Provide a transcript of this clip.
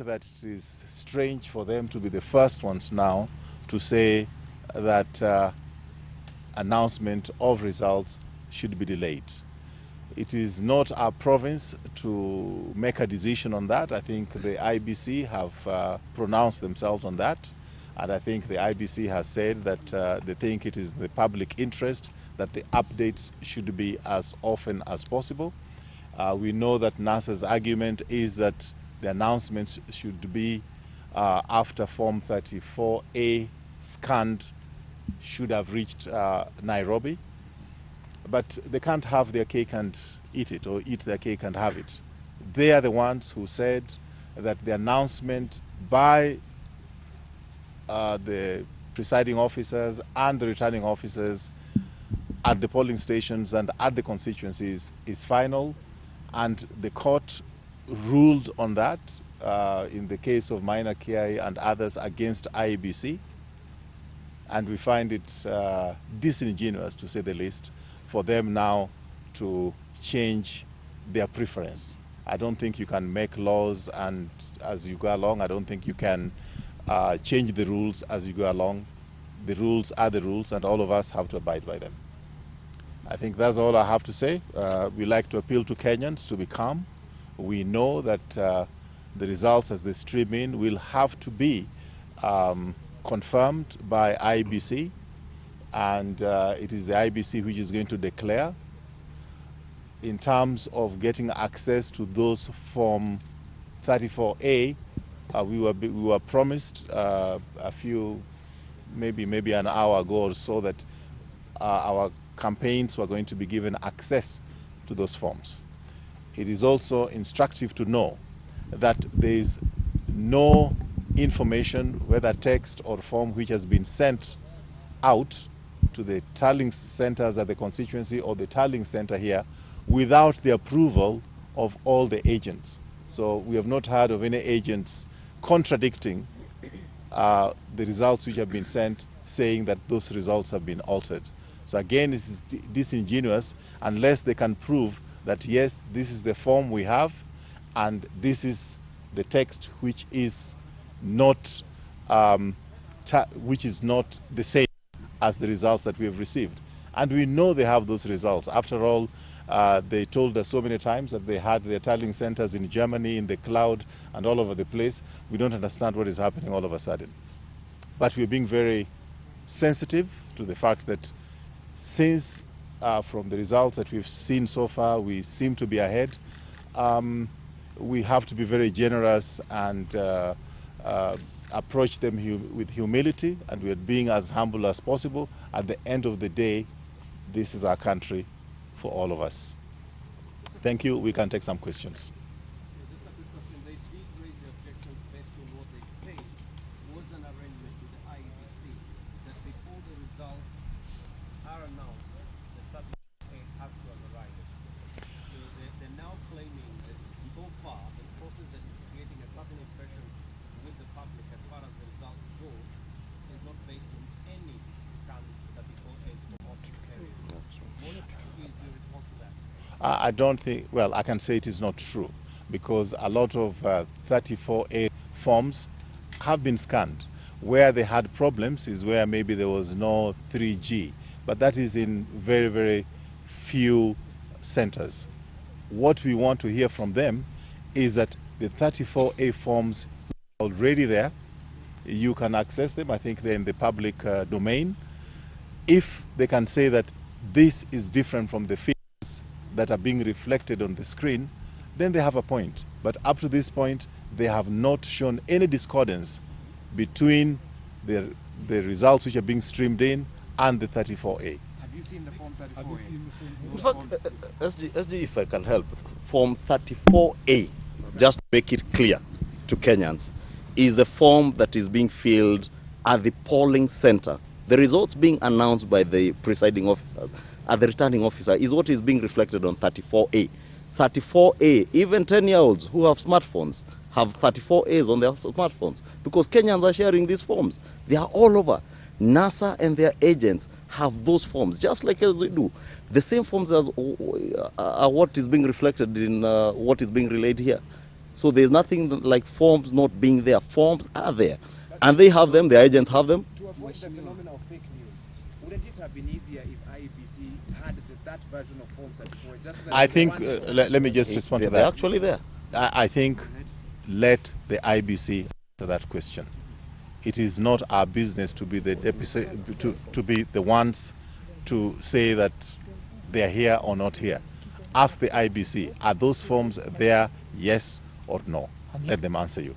that it is strange for them to be the first ones now to say that announcement of results should be delayed. It is not our province to make a decision on that. I think the IBC have pronounced themselves on that, and I think the IBC has said that they think it is the public interest that the updates should be as often as possible. We know that NASA's argument is that the announcements should be after Form 34A scanned should have reached Nairobi. But they can't have their cake and eat it, or eat their cake and have it. They are the ones who said that the announcement by the presiding officers and the returning officers at the polling stations and at the constituencies is final, and the court ruled on that in the case of Minor KI and others against IEBC. And we find it disingenuous, to say the least, for them now to change their preference. I don't think you can make laws and as you go along. I don't think you can change the rules as you go along. The rules are the rules, and all of us have to abide by them. I think that's all I have to say. We like to appeal to Kenyans to be calm. We know that the results as they stream in will have to be confirmed by IBC, and it is the IBC which is going to declare. In terms of getting access to those Form 34A, we were promised a few, maybe an hour ago or so, that our campaigns were going to be given access to those forms. It is also instructive to know that there is no information, whether text or form, which has been sent out to the tallying centers at the constituency or the tallying center here without the approval of all the agents. So we have not heard of any agents contradicting the results which have been sent, saying that those results have been altered. So again, this is disingenuous unless they can prove that yes, this is the form we have and this is the text which is not the same as the results that we have received. And we know they have those results. After all, they told us so many times that they had their tallying centers in Germany, in the cloud, and all over the place. We don't understand what is happening all of a sudden. But we're being very sensitive to the fact that since from the results that we've seen so far, we seem to be ahead, we have to be very generous and approach them with humility, and we're being as humble as possible. At the end of the day, this is our country for all of us. Thank you. We can take some questions. Just a quick question. They did raise the objection based on what they say was an arrangement with the IEBC that before the results are announced, the certificate has to have arrived. So they're now claiming that so far the process that is creating a certain impression with the public as far as the results go is not based on any scan 34As for hospital areas. What is your response to that? I don't think, well, I can say it is not true, because a lot of 34A forms have been scanned. Where they had problems is where maybe there was no 3G, but that is in very, very few centers. What we want to hear from them is that the 34A forms are already there. You can access them. I think they're in the public domain. If they can say that this is different from the figures that are being reflected on the screen, then they have a point. But up to this point, they have not shown any discordance between the results which are being streamed in and the 34A. Have you seen the Form 34A? In fact, SG, if I can help, Form 34A, just to make it clear to Kenyans, is the form that is being filled at the polling center. The results being announced by the presiding officers at the returning officer is what is being reflected on 34A. 34A, even 10-year-olds who have smartphones have 34As on their smartphones, because Kenyans are sharing these forms. They are all over. NASA and their agents have those forms, just like as we do. The same forms as are what is being reflected in what is being relayed here. So there's nothing like forms not being there. Forms are there. And they have them, the agents have them. To avoid the phenomenon of fake news, wouldn't it have been easier if IEBC had that version of Form 34? Just like I the think, one source? let me just respond to They're that. actually there. I think let the IBC answer that question. It is not our business to be the to be the ones to say that they are here or not here. Ask the IBC, are those forms there, yes or no? And let them answer you.